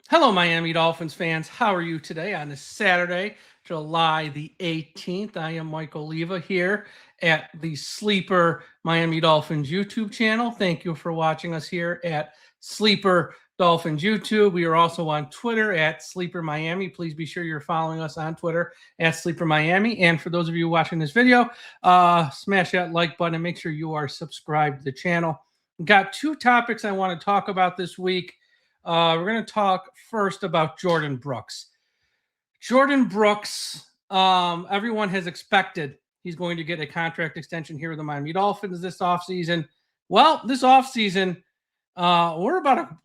Hello, Miami Dolphins fans. How are you today on this Saturday, July the 18th? I am Mike Oliva here at the Sleeper Miami Dolphins YouTube channel. Thank you for watching us here at Sleeper Dolphins YouTube. We are also on Twitter at Sleeper Miami. Please be sure you're following us on Twitter at Sleeper Miami. And for those of you watching this video, smash that like button and make sure you are subscribed to the channel. We've got two topics I want to talk about this week. We're going to talk first about Jordan Brooks. Jordan Brooks, everyone has expected he's going to get a contract extension here with the Miami Dolphins this offseason. Well, this offseason, we're about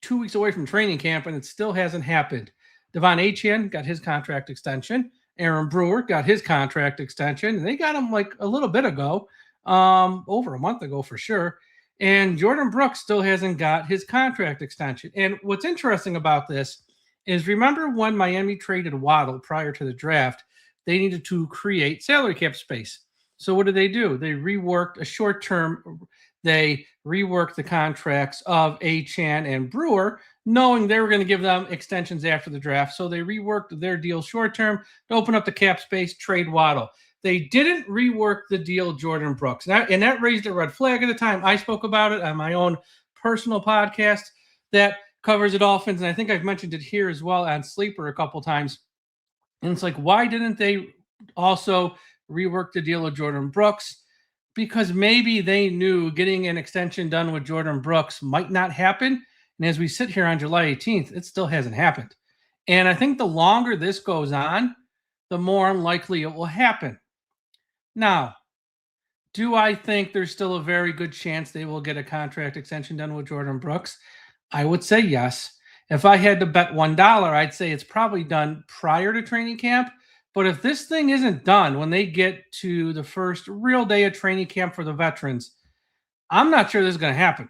2 weeks away from training camp, and it still hasn't happened. Devon Achane got his contract extension. Aaron Brewer got his contract extension. They got him a little bit ago, over a month ago for sure. And Jordan Brooks still hasn't got his contract extension. And what's interesting about this is, remember when Miami traded Waddle prior to the draft, they needed to create salary cap space. So what did they do? They reworked a short term. They reworked the contracts of Achane and Brewer, knowing they were going to give them extensions after the draft. So they reworked their deal short term to open up the cap space, trade Waddle. They didn't rework the deal Jordan Brooks. And that raised a red flag at the time. I spoke about it on my own personal podcast that covers the Dolphins. And I think I've mentioned it here as well on Sleeper a couple times. And it's like, why didn't they also rework the deal with Jordan Brooks? Because maybe they knew getting an extension done with Jordan Brooks might not happen. And as we sit here on July 18th, it still hasn't happened. And I think the longer this goes on, the more unlikely it will happen. Now, do I think there's still a very good chance they will get a contract extension done with Jordan Brooks? I would say yes. If I had to bet $1, I'd say it's probably done prior to training camp. But if this thing isn't done when they get to the first real day of training camp for the veterans, I'm not sure this is going to happen.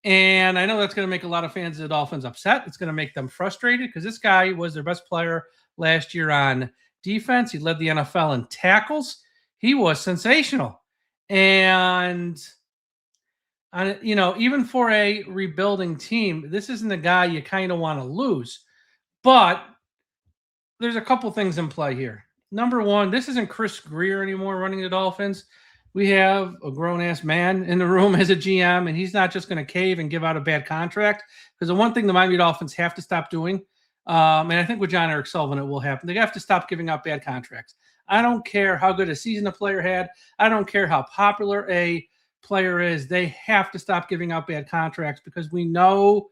And I know that's going to make a lot of fans of the Dolphins upset. It's going to make them frustrated because this guy was their best player last year on defense. He led the NFL in tackles. He was sensational. And, even for a rebuilding team, this isn't a guy you kind of want to lose. But there's a couple things in play here. Number one, this isn't Chris Greer anymore running the Dolphins. We have a grown-ass man in the room as a GM, and he's not just going to cave and give out a bad contract. Because the one thing the Miami Dolphins have to stop doing, and I think with John Eric Sullivan it will happen, they have to stop giving out bad contracts. I don't care how good a season a player had. I don't care how popular a player is. They have to stop giving out bad contracts because we know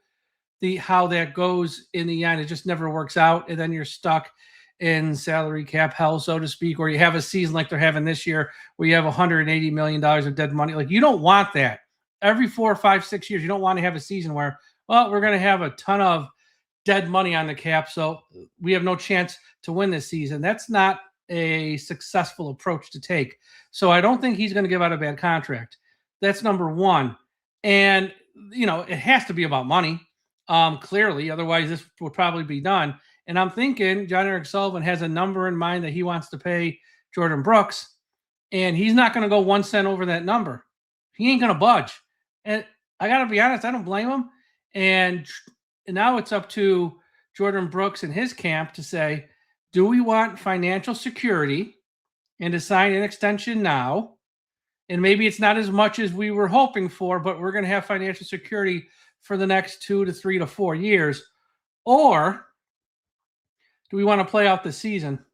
how that goes in the end. It just never works out, and then you're stuck in salary cap hell, so to speak, or you have a season like they're having this year where you have $180 million of dead money. You don't want that. Every 4, 5, 6 years, you don't want to have a season where, we're going to have a ton of dead money on the cap, so we have no chance to win this season. That's not a successful approach to take. So I don't think he's going to give out a bad contract. That's number one. And, it has to be about money, clearly. Otherwise, this would probably be done. And I'm thinking John Eric Sullivan has a number in mind that he wants to pay Jordan Brooks, and he's not going to go 1 cent over that number. He ain't going to budge. And I got to be honest, I don't blame him. And now it's up to Jordan Brooks and his camp to say, do we want financial security and to sign an extension now? And maybe it's not as much as we were hoping for, but we're going to have financial security for the next 2 to 3 to 4 years. Or do we want to play out the season?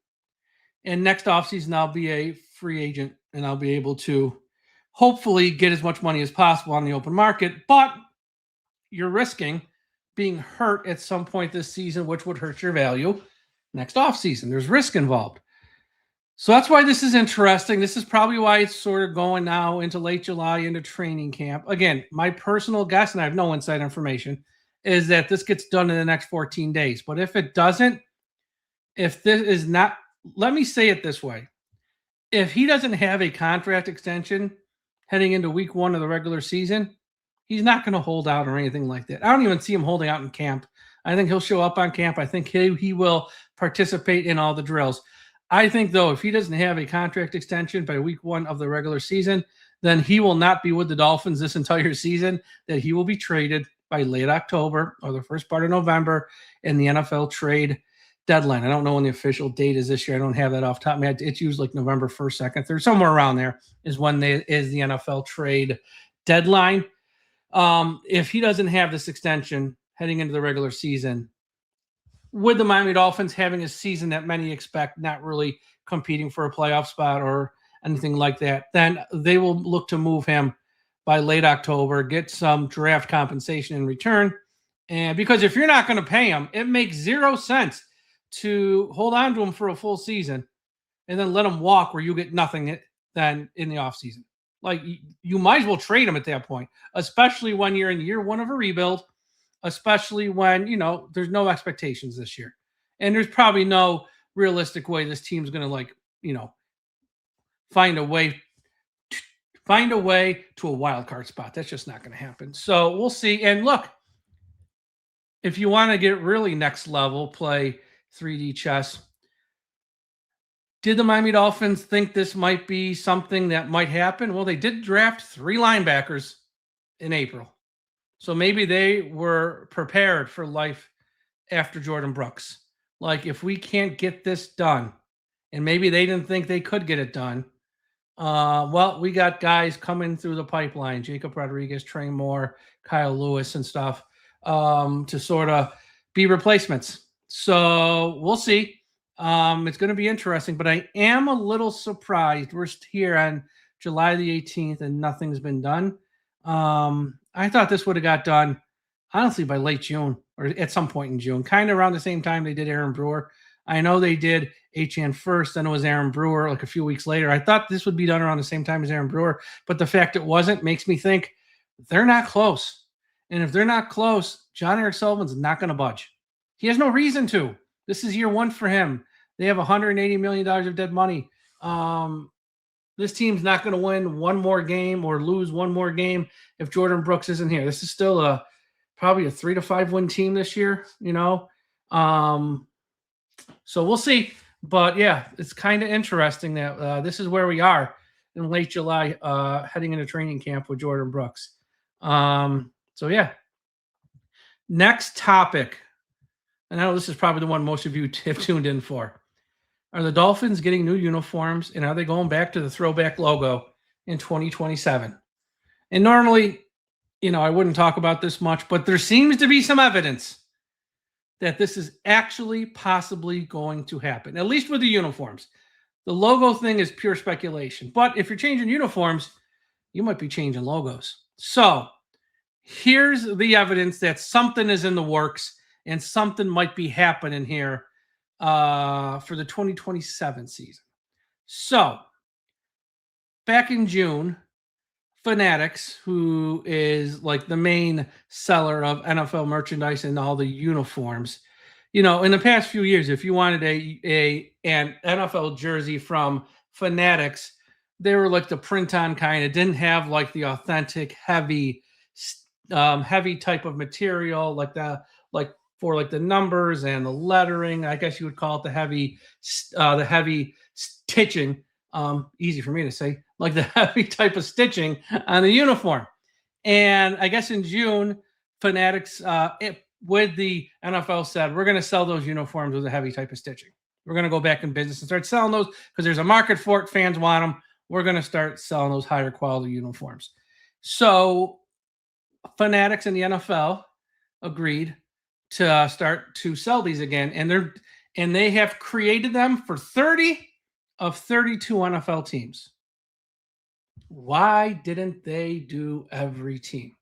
And next offseason, I'll be a free agent and I'll be able to hopefully get as much money as possible on the open market. But you're risking being hurt at some point this season, which would hurt your value next offseason. There's risk involved. So that's why this is interesting. This is probably why it's sort of going now into late July, into training camp. Again, my personal guess, and I have no inside information, is that this gets done in the next 14 days. But if it doesn't, if this is not, let me say it this way. If he doesn't have a contract extension heading into week 1 of the regular season, he's not going to hold out or anything like that. I don't even see him holding out in camp. I think he'll show up on camp. I think he will participate in all the drills. I think, though, if he doesn't have a contract extension by week 1 of the regular season, then he will not be with the Dolphins this entire season, that he will be traded by late October or the first part of November in the NFL trade deadline. I don't know when the official date is this year. I don't have that off the top of my head. It's usually like November 1st, 2nd, 3rd, somewhere around there is when is the NFL trade deadline. If he doesn't have this extension heading into the regular season, with the Miami Dolphins having a season that many expect not really competing for a playoff spot or anything like that, then they will look to move him by late October, get some draft compensation in return. And because if you're not going to pay him, it makes zero sense to hold on to him for a full season and then let him walk where you get nothing then in the offseason. Like, you might as well trade him at that point, especially when you're in year one of a rebuild, especially when, there's no expectations this year. And there's probably no realistic way this team's going to, find a way to a wild card spot. That's just not going to happen. So we'll see. And look, if you want to get really next level, play 3D chess. Did the Miami Dolphins think this might be something that might happen? Well, they did draft 3 linebackers in April. So maybe they were prepared for life after Jordan Brooks. Like, if we can't get this done, and maybe they didn't think they could get it done, well, we got guys coming through the pipeline, Jacob Rodriguez, Trey Moore, Kyle Lewis and stuff, to sort of be replacements. So we'll see. It's going to be interesting, but I am a little surprised. We're here on July the 18th and nothing's been done. I thought this would have got done, honestly, by late June or at some point in June, kind of around the same time they did Aaron Brewer. I know they did Achane first, then it was Aaron Brewer like a few weeks later. I thought this would be done around the same time as Aaron Brewer, but the fact it wasn't makes me think they're not close. And if they're not close, John Eric Sullivan's not going to budge. He has no reason to. This is year one for him. They have $180 million of dead money. This team's not going to win one more game or lose one more game if Jordan Brooks isn't here. This is still probably a 3 to 5 win team this year, So we'll see. But yeah, it's kind of interesting that this is where we are in late July, heading into training camp with Jordan Brooks. So yeah. Next topic. And I know this is probably the one most of you have tuned in for. Are the Dolphins getting new uniforms, and are they going back to the throwback logo in 2027? And normally, I wouldn't talk about this much, but there seems to be some evidence that this is actually possibly going to happen, at least with the uniforms. The logo thing is pure speculation. But if you're changing uniforms, you might be changing logos. So here's the evidence that something is in the works and something might be happening here for the 2027 season. So back in June, Fanatics, who is like the main seller of NFL merchandise and all the uniforms, in the past few years, if you wanted an NFL jersey from Fanatics, they were like the print-on kind. It didn't have like the authentic heavy type of material for like the numbers and the lettering. I guess you would call it the heavy stitching. Easy for me to say, like the heavy type of stitching on the uniform. And I guess in June, Fanatics with the NFL said, we're going to sell those uniforms with a heavy type of stitching. We're going to go back in business and start selling those because there's a market for it. Fans want them. We're going to start selling those higher quality uniforms. So Fanatics and the NFL agreed to start to sell these again. And they have created them for 30 of 32 NFL teams. Why didn't they do every team?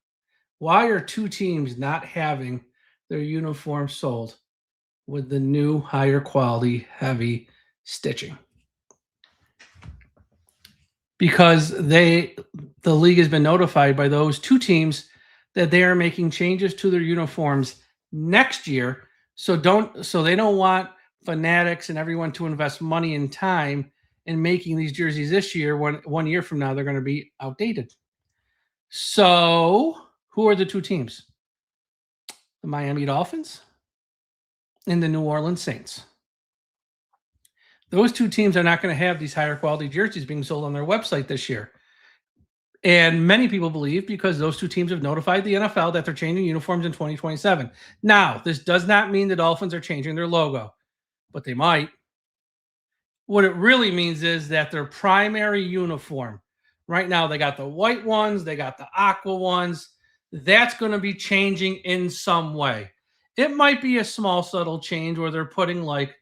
Why are 2 teams not having their uniforms sold with the new higher quality heavy stitching? Because the league has been notified by those 2 teams that they are making changes to their uniforms next year. So they don't want Fanatics and everyone to invest money and time in making these jerseys this year when 1 year from now they're going to be outdated. So who are the 2 teams? The Miami Dolphins and the New Orleans Saints. Those 2 teams are not going to have these higher quality jerseys being sold on their website this year. And many people believe because those two teams have notified the NFL that they're changing uniforms in 2027. Now, this does not mean the Dolphins are changing their logo, but they might. What it really means is that their primary uniform, right now, they got the white ones, they got the aqua ones. That's going to be changing in some way. It might be a small, subtle change where they're putting like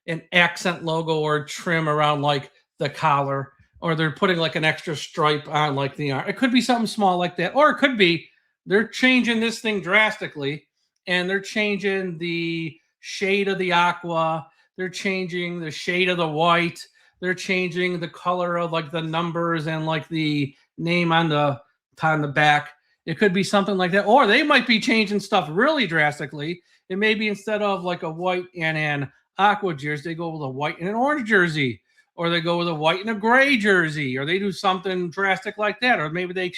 an accent logo or trim around like the collar, or they're putting like an extra stripe on like the arm. It could be something small like that, or it could be they're changing this thing drastically and they're changing the shade of the aqua. They're changing the shade of the white. They're changing the color of like the numbers and like the name on the back. It could be something like that. Or they might be changing stuff really drastically. It may be instead of like a white and an aqua jersey, they go with a white and an orange jersey. Or they go with a white and a gray jersey. Or they do something drastic like that. Or maybe they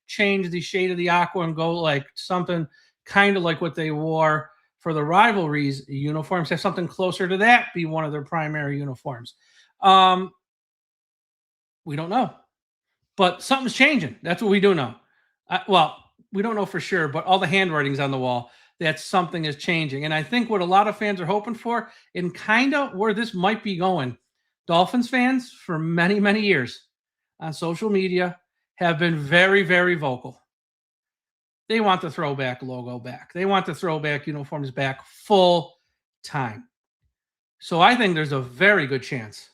change the shade of the aqua and go like something kind of like what they wore for the rivalries uniforms, have something closer to that be one of their primary uniforms. We don't know, but something's changing. That's what we do know. Well, we don't know for sure, but all the handwriting's on the wall that something is changing. And I think what a lot of fans are hoping for, and kind of where this might be going, Dolphins fans for many, many years on social media have been very, very vocal. They want the throwback logo back. They want the throwback uniforms back full time. So I think there's a very good chance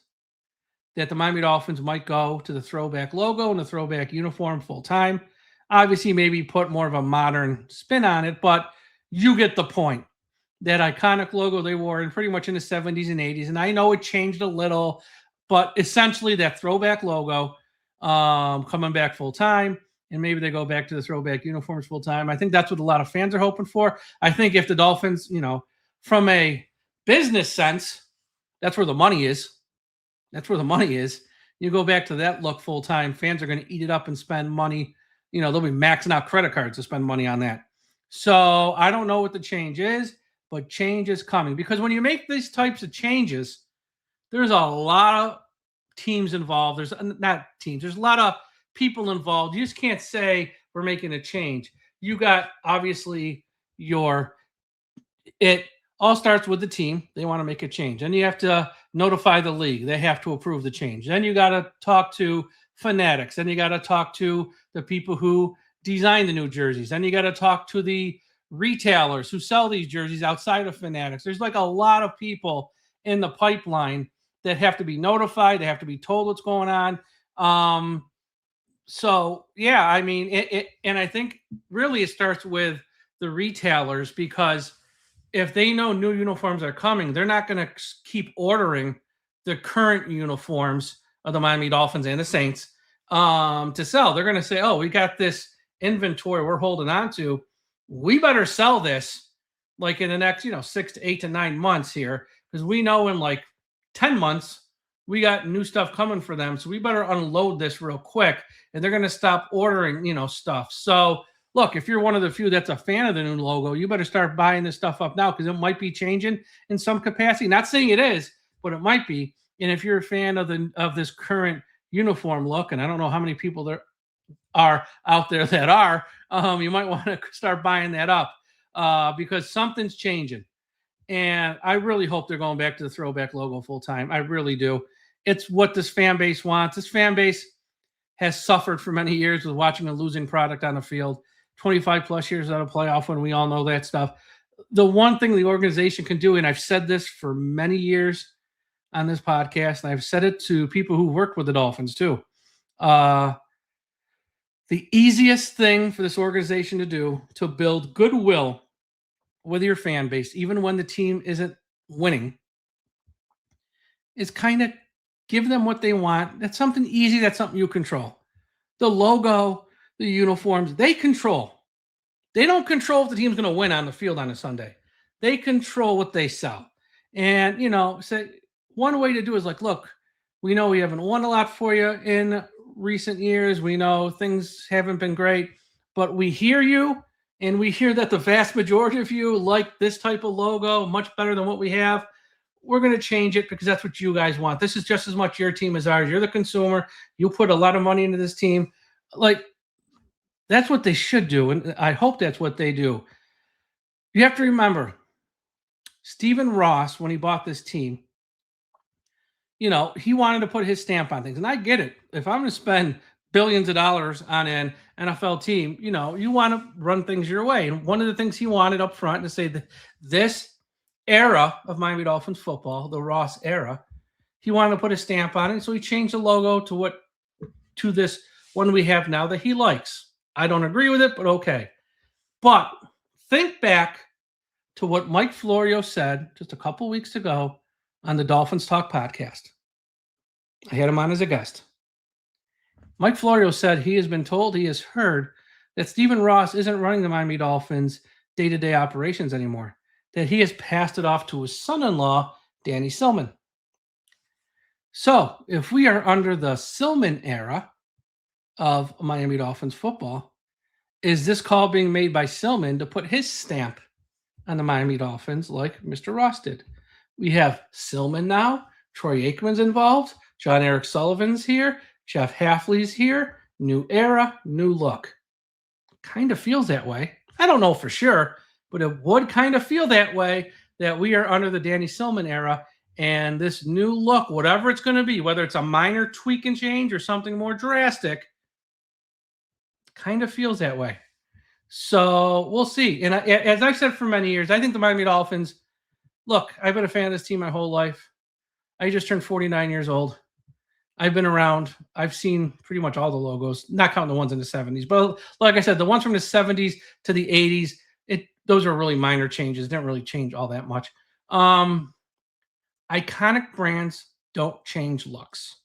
that the Miami Dolphins might go to the throwback logo and the throwback uniform full time. Obviously, maybe put more of a modern spin on it, but you get the point. That iconic logo they wore in pretty much in the 70s and 80s. And I know it changed a little, but essentially that throwback logo coming back full time. And maybe they go back to the throwback uniforms full time. I think that's what a lot of fans are hoping for. I think if the Dolphins, from a business sense, that's where the money is. That's where the money is. You go back to that look full time, fans are going to eat it up and spend money. They'll be maxing out credit cards to spend money on that. So I don't know what the change is, but change is coming. Because when you make these types of changes, there's a lot of teams involved. There's a lot of people involved. You just can't say we're making a change. You got obviously it all starts with the team. They want to make a change. Then you have to notify the league. They have to approve the change. Then you got to talk to fanatics. Then you got to talk to the people who design the new jerseys. Then you got to talk to the retailers who sell these jerseys outside of fanatics. There's like a lot of people in the pipeline that have to be notified. They have to be told what's going on. So, yeah, I mean, and I think really it starts with the retailers, because if they know new uniforms are coming, they're not going to keep ordering the current uniforms of the Miami Dolphins and the Saints to sell. They're going to say, oh, we got this inventory we're holding on to. We better sell this like in the next, 6 to 8 to 9 months here, because we know in like 10 months, we got new stuff coming for them. So we better unload this real quick, and they're going to stop ordering, stuff. So look, if you're one of the few that's a fan of the new logo, you better start buying this stuff up now, because it might be changing in some capacity. Not saying it is, but it might be. And if you're a fan of this current uniform look, and I don't know how many people there are out there that are, you might want to start buying that up because something's changing. And I really hope they're going back to the throwback logo full time. I really do. It's what this fan base wants. This fan base has suffered for many years with watching a losing product on the field. 25 plus years out of playoff when we all know that stuff. The one thing the organization can do, and I've said this for many years on this podcast, and I've said it to people who work with the Dolphins too. The easiest thing for this organization to do to build goodwill with your fan base, even when the team isn't winning, is kind of give them what they want. That's something easy. That's something you control. The logo, the uniforms, they control. They don't control if the team's going to win on the field on a Sunday. They control what they sell. And, say one way to do is like, look, we know we haven't won a lot for you in recent years. We know things haven't been great, but we hear you, and we hear that the vast majority of you like this type of logo much better than what we have. We're going to change it because that's what you guys want. This is just as much your team as ours. You're the consumer. You put a lot of money into this team. Like, that's what they should do, and I hope that's what they do. You have to remember, Stephen Ross, when he bought this team, he wanted to put his stamp on things. And I get it. If I'm going to spend billions of dollars on an NFL team, you want to run things your way. And one of the things he wanted up front to say that this era of Miami Dolphins football, the Ross era, he wanted to put a stamp on it. So he changed the logo to this one we have now that he likes. I don't agree with it, but okay. But think back to what Mike Florio said just a couple weeks ago on the Dolphins Talk podcast. I had him on as a guest. Mike Florio said he has heard that Stephen Ross isn't running the Miami Dolphins day-to-day operations anymore, that he has passed it off to his son-in-law, Danny Silman. So if we are under the Silman era of Miami Dolphins football, is this call being made by Silman to put his stamp on the Miami Dolphins like Mr. Ross did? We have Silman now. Troy Aikman's involved. John Eric Sullivan's here. Jeff Hafley's here. New era, new look. Kind of feels that way. I don't know for sure, but it would kind of feel that way, that we are under the Danny Silman era, and this new look, whatever it's going to be, whether it's a minor tweak and change or something more drastic, kind of feels that way. So we'll see. And as I've said for many years, I think the Miami Dolphins, look, I've been a fan of this team my whole life. I just turned 49 years old. I've been around. I've seen pretty much all the logos, not counting the ones in the 70s. But like I said, the ones from the 70s to the 80s, those are really minor changes. Didn't really change all that much. Iconic brands don't change looks.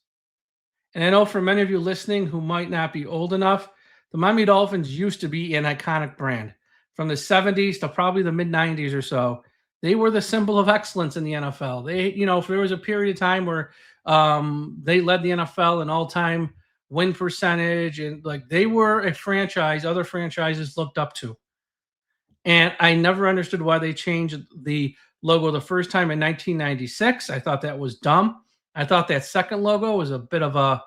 And I know for many of you listening who might not be old enough, the Miami Dolphins used to be an iconic brand. From the 70s to probably the mid-90s or so, they were the symbol of excellence in the NFL. If there was a period of time where they led the NFL in all-time win percentage, and they were a franchise other franchises looked up to. And I never understood why they changed the logo the first time in 1996. I thought that was dumb. I thought that second logo was a bit of a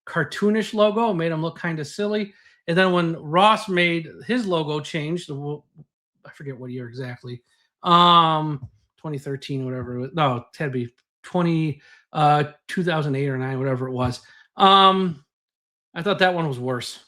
cartoonish logo, made them look kind of silly. And then when Ross made his logo change, I forget what year exactly, 2013, whatever it was. No, it had to be 2008 or 9, whatever it was. I thought that one was worse.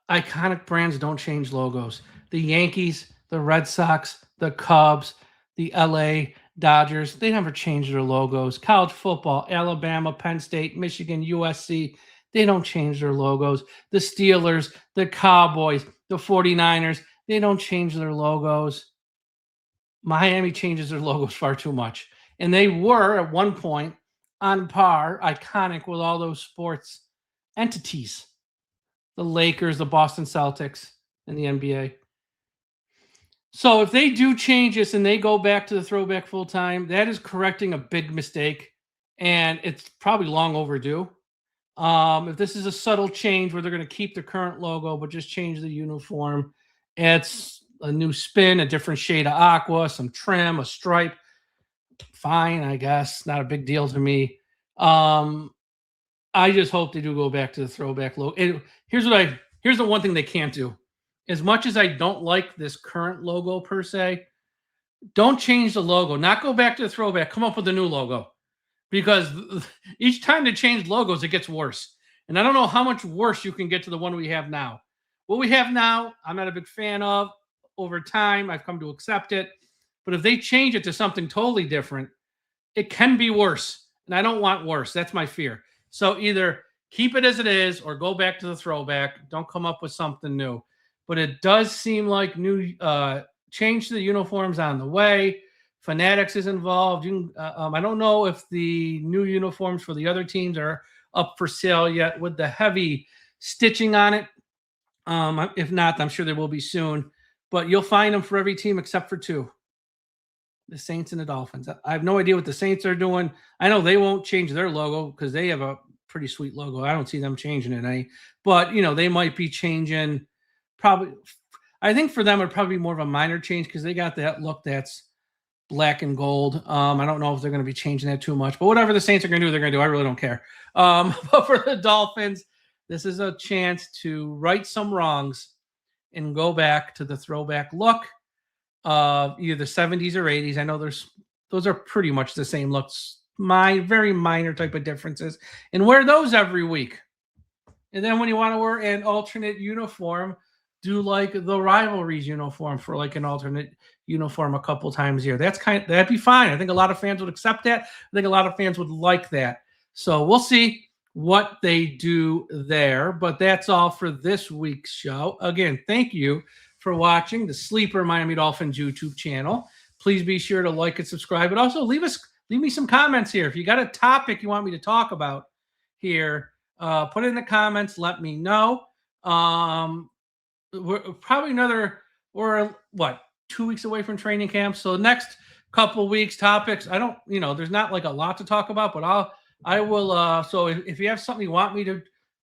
Iconic brands don't change logos. The Yankees, the Red Sox, the Cubs, the LA Dodgers, they never change their logos. College football, Alabama, Penn State, Michigan, USC, they don't change their logos. The Steelers, the Cowboys, the 49ers, they don't change their logos. Miami changes their logos far too much. And they were, at one point, on par, iconic with all those sports entities. The Lakers, the Boston Celtics, and the NBA. So if they do change this and they go back to the throwback full time, that is correcting a big mistake. And it's probably long overdue. If this is a subtle change where they're going to keep the current logo but just change the uniform, it's a new spin, a different shade of aqua, some trim, a stripe. Fine, I guess. Not a big deal to me. I just hope they do go back to the throwback logo. Here's the one thing they can't do. As much as I don't like this current logo per se, don't change the logo. Not go back to the throwback. Come up with a new logo. Because each time they change logos, it gets worse. And I don't know how much worse you can get to the one we have now. What we have now, I'm not a big fan of. Over time, I've come to accept it. But if they change it to something totally different, it can be worse. And I don't want worse. That's my fear. So either keep it as it is or go back to the throwback. Don't come up with something new. But it does seem like new change to the uniforms on the way. Fanatics is involved. I don't know if the new uniforms for the other teams are up for sale yet with the heavy stitching on it. If not, I'm sure they will be soon. But you'll find them for every team except for two. The Saints and the Dolphins. I have no idea what the Saints are doing. I know they won't change their logo because they have a pretty sweet logo. I don't see them changing it. But, they might be changing probably. I think for them, it would probably be more of a minor change because they got that look that's black and gold. I don't know if they're going to be changing that too much. But whatever the Saints are going to do, they're going to do. I really don't care. But for the Dolphins, This is a chance to right some wrongs and go back to the throwback look of either the 70s or 80s. I know those are pretty much the same looks, very minor type of differences, and wear those every week. And then when you want to wear an alternate uniform, do like the rivalries uniform for like an alternate uniform a couple times a year. That'd be fine. I think a lot of fans would accept that. I think a lot of fans would like that. So we'll see what they do there. But that's all for this week's show. Again, thank you for watching the Sleeper Miami Dolphins YouTube channel. Please be sure to like and subscribe. But also leave me some comments here. If you got a topic you want me to talk about here, put it in the comments. Let me know. We're probably we're 2 weeks away from training camp. So the next couple weeks topics, there's not like a lot to talk about, but I will. So if you have something you want me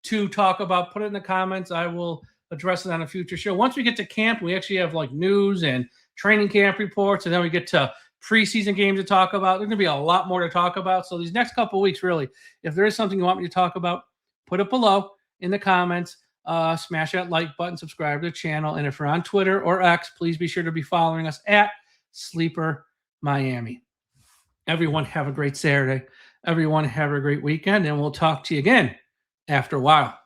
to talk about, put it in the comments. I will address it on a future show. Once we get to camp, we actually have like news and training camp reports, and then we get to preseason games to talk about. There's going to be a lot more to talk about. So these next couple of weeks, really, if there is something you want me to talk about, put it below in the comments. Smash that like button, subscribe to the channel. And if you're on Twitter or X, please be sure to be following us at Sleeper Miami. Everyone have a great Saturday. Everyone have a great weekend, and we'll talk to you again after a while.